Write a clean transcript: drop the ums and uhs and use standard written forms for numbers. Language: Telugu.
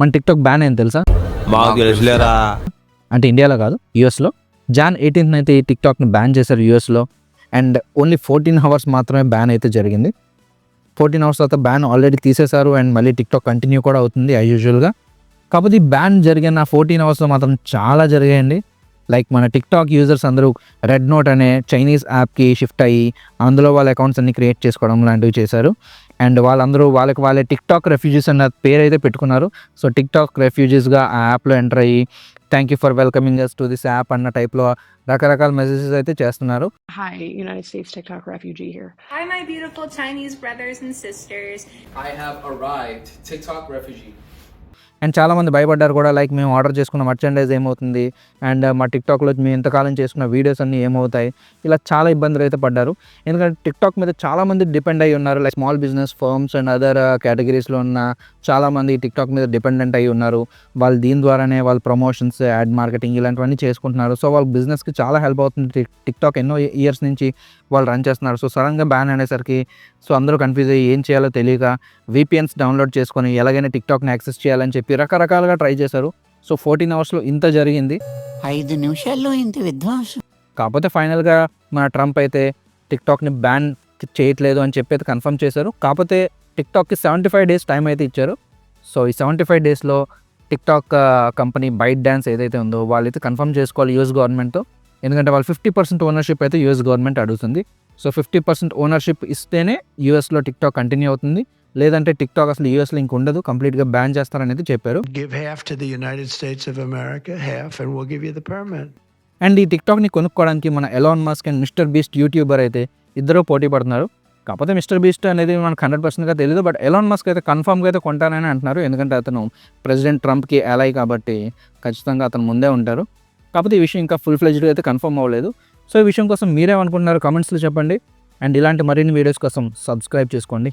మన టిక్టాక్ బ్యాన్ అయింది తెలుసా? అంటే ఇండియాలో కాదు, యూఎస్లో Jan 18th అయితే ఈ టిక్టాక్ని బ్యాన్ చేశారు యూఎస్లో. అండ్ ఓన్లీ 14 hours మాత్రమే బ్యాన్ అయితే జరిగింది. 14 hours తర్వాత బ్యాన్ ఆల్రెడీ తీసేశారు అండ్ మళ్ళీ టిక్టాక్ కంటిన్యూ కూడా అవుతుంది యాజ్ యూజువల్గా. కాకపోతే ఈ బ్యాన్ జరిగిన 14 hours మాత్రం చాలా జరిగాయండి. లైక్ మన టిక్టాక్ యూజర్స్ అందరూ రెడ్ నోట్ అనే చైనీస్ యాప్కి షిఫ్ట్ అయ్యి అందులో వాళ్ళ అకౌంట్స్ అన్ని క్రియేట్ చేసుకోవడం లాంటివి చేశారు. అండ్ వాళ్ళందరూ వాళ్ళే టిక్టాక్ రెఫ్యూజీస్ అన్న పేరు అయితే పెట్టుకున్నారు. సో టిక్టాక్ రెఫ్యూజీస్గా ఆ యాప్లో ఎంటర్ అయ్యి thank you for welcoming us to this app అన్న టైప్లో రకరకాల మెసేజెస్ అయితే చేస్తున్నారు. Hi, United States TikTok refugee here. Hi, my beautiful Chinese brothers and sisters. I have arrived, TikTok refugee. And చాలామంది భయపడ్డారు కూడా, లైక్ మేము ఆర్డర్ చేసుకున్న మర్చెండైజ్ ఏమవుతుంది, అండ్ మా టిక్టాక్లో మేము ఇంతకాలం చేసుకున్న వీడియోస్ అన్నీ ఏమవుతాయి, ఇలా చాలా ఇబ్బందులు అయితే పడ్డారు. ఎందుకంటే టిక్టాక్ మీద చాలామంది డిపెండ్ అయ్యి ఉన్నారు. Like small business firms and other కేటగిరీస్లో ఉన్న చాలామంది టిక్టాక్ మీద డిపెండెంట్ అయ్యి ఉన్నారు. వాళ్ళు దీని ద్వారానే వాళ్ళ ప్రమోషన్స్, యాడ్ మార్కెటింగ్ ఇలాంటివన్నీ చేసుకుంటున్నారు. సో వాళ్ళ బిజినెస్కి చాలా హెల్ప్ అవుతుంది. టిక్టాక్ ఎన్నో ఇయర్స్ నుంచి వాళ్ళు రన్ చేస్తున్నారు. సో సడన్గా బ్యాన్ అనేసరికి సో అందరూ కన్ఫ్యూజ్ అయ్యి ఏం చేయాలో తెలియక VPNs డౌన్లోడ్ చేసుకొని ఎలాగైనా టిక్టాక్ని యాక్సెస్ చేయాలని చెప్పి రకరకాలుగా ట్రై చేశారు. సో 14 hours ఇంత జరిగింది. 5 నిమిషాల్లో ఇంత విధ్వంసం. కాకపోతే ఫైనల్గా మన ట్రంప్ అయితే టిక్టాక్ని బ్యాన్ చేయట్లేదు అని చెప్పి అయితే కన్ఫర్మ్ చేశారు. కాకపోతే టిక్టాక్కి 75 days టైం అయితే ఇచ్చారు. సో ఈ 75 daysలో టిక్టాక్ కంపెనీ బైట్ డాన్స్ ఏదైతే ఉందో వాళ్ళైతే కన్ఫర్మ్ చేసుకోవాలి యూఎస్ గవర్నమెంట్తో. ఎందుకంటే వాళ్ళు 50% ఓనర్షిప్ అయితే యూఎస్ గవర్నమెంట్ అడుగుతుంది. సో 50% ఓనర్షిప్ ఇస్తేనే యూఎస్లో టిక్టాక్ కంటిన్యూ అవుతుంది. లేదంటే టిక్టాక్ అసలు యూఎస్లో ఇంక ఉండదు, కంప్లీట్గా బ్యాన్ చేస్తారనేది చెప్పారు. Give half to the United States of America, half, and we'll give you the permit. And ఈ టిక్టాక్ని కొనుక్కోవడానికి మన Elon Musk and mister beast YouTuber అయితే ఇద్దరు పోటీ పడుతున్నారు. కాకపోతే మిస్టర్ బీస్ట్ అనేది మనకు 100%గా తెలియదు, బట్ ఎలాన్ మస్క్ అయితే కన్ఫామ్గా అయితే కొంటానని అంటున్నారు. ఎందుకంటే అతను ప్రెసిడెంట్ ట్రంప్కి అలై కాబట్టి ఖచ్చితంగా అతను ముందే ఉంటారు. కాకపోతే ఈ విషయం ఇంకా ఫుల్ ఫ్లెజ్డ్గా అయితే కన్ఫర్మ్ అవ్వలేదు. సో ఈ విషయం కోసం మీరేమనుకుంటున్నారు కామెంట్స్లో చెప్పండి. అండ్ ఇలాంటి మరిన్ని వీడియోస్ కోసం సబ్స్క్రైబ్ చేసుకోండి.